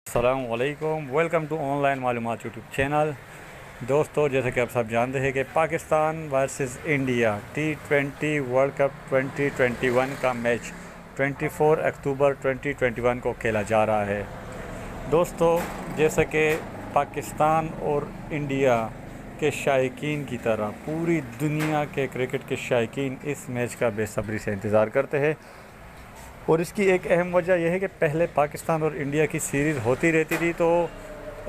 अस्सलामुअलैकुम, welcome to online मालूमात YouTube channel. दोस्तों, जैसे कि आप सब जानते हैं कि Pakistan versus India T20 world cup 2021 का मैच 24 अक्टूबर 2021 को खेला जा रहा है। दोस्तों, जैसे कि पाकिस्तान और इंडिया के शायकीन की तरह पूरी दुनिया के क्रिकेट के शायकीन इस मैच का बेसब्री से इंतज़ार करते हैं। और इसकी एक अहम वजह यह है कि पहले पाकिस्तान और इंडिया की सीरीज़ होती रहती थी तो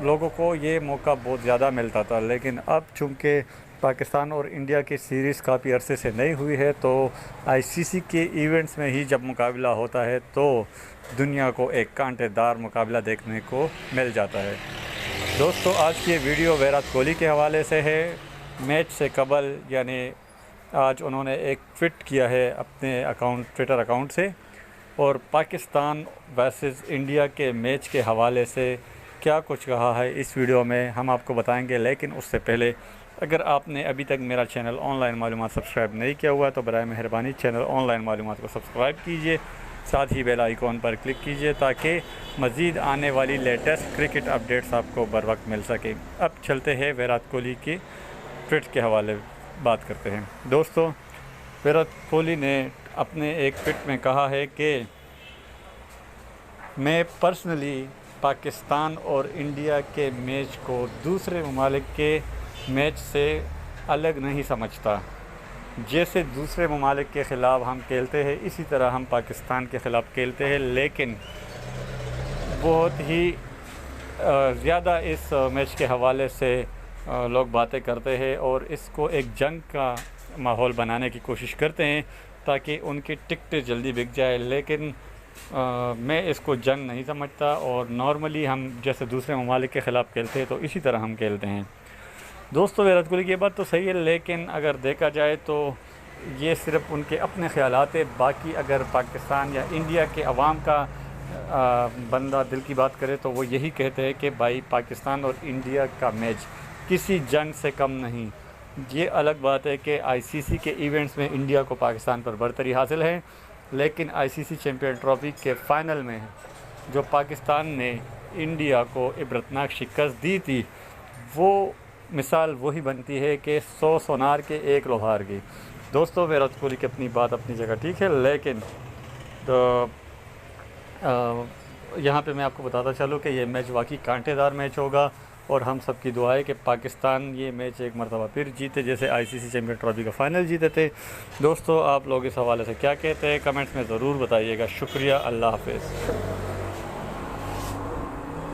लोगों को ये मौका बहुत ज़्यादा मिलता था, लेकिन अब चूँकि पाकिस्तान और इंडिया की सीरीज़ काफ़ी अरसे से नहीं हुई है तो आईसीसी के इवेंट्स में ही जब मुकाबला होता है तो दुनिया को एक कांटेदार मुकाबला देखने को मिल जाता है। दोस्तों, आज की ये वीडियो विराट कोहली के हवाले से है। मैच से कबल यानी आज उन्होंने एक ट्वीट किया है अपने ट्विटर अकाउंट से, और पाकिस्तान वर्सेस इंडिया के मैच के हवाले से क्या कुछ कहा है इस वीडियो में हम आपको बताएंगे। लेकिन उससे पहले अगर आपने अभी तक मेरा चैनल ऑनलाइन मालूमात सब्सक्राइब नहीं किया हुआ तो बराए मेहरबानी चैनल ऑनलाइन मालूमात को सब्सक्राइब कीजिए, साथ ही बेल आइकॉन पर क्लिक कीजिए ताकि मज़ीद आने वाली लेटेस्ट क्रिकेट अपडेट्स आपको बर वक्त मिल सके। अब चलते हैं विराट कोहली की ट्वीट के हवाले बात करते हैं। दोस्तों, विराट कोहली ने अपने एक ट्वीट में कहा है कि मैं पर्सनली पाकिस्तान और इंडिया के मैच को दूसरे ममालिक के मैच से अलग नहीं समझता। जैसे दूसरे ममालिक के ख़िलाफ़ हम खेलते हैं इसी तरह हम पाकिस्तान के ख़िलाफ़ खेलते हैं, लेकिन बहुत ही ज़्यादा इस मैच के हवाले से लोग बातें करते हैं और इसको एक जंग का माहौल बनाने की कोशिश करते हैं ताकि उनकी टिकटें जल्दी बिक जाए। लेकिन मैं इसको जंग नहीं समझता और नॉर्मली हम जैसे दूसरे ममालिक के ख़िलाफ़ खेलते हैं तो इसी तरह हम खेलते हैं। दोस्तों, विराट कोहली की बात तो सही है, लेकिन अगर देखा जाए तो ये सिर्फ उनके अपने ख़यालात है। बाकी अगर पाकिस्तान या इंडिया के अवाम का बंदा दिल की बात करे तो वो यही कहते हैं कि भाई पाकिस्तान और इंडिया का मैच किसी जंग से कम नहीं। ये अलग बात है कि आईसीसी के इवेंट्स में इंडिया को पाकिस्तान पर बढ़तरी हासिल है, लेकिन आईसीसी चैम्पियन ट्रॉफी के फ़ाइनल में जो पाकिस्तान ने इंडिया को इबरतनाक शिकस्त दी थी वो मिसाल वही बनती है कि 100 सोनार के 1 लोहार की। दोस्तों, विराट कोहली की अपनी बात अपनी जगह ठीक है, लेकिन तो यहाँ पे मैं आपको बताता चलूँ कि ये मैच वाकई कांटेदार मैच होगा और हम सब की दुआ है कि पाकिस्तान ये मैच एक मरतबा फिर जीते जैसे आईसीसी चैम्पियन ट्रॉफी का फ़ाइनल जीते थे। दोस्तों, आप लोग इस हवाले से क्या कहते हैं कमेंट्स में ज़रूर बताइएगा। शुक्रिया, अल्लाह हाफ़िज़।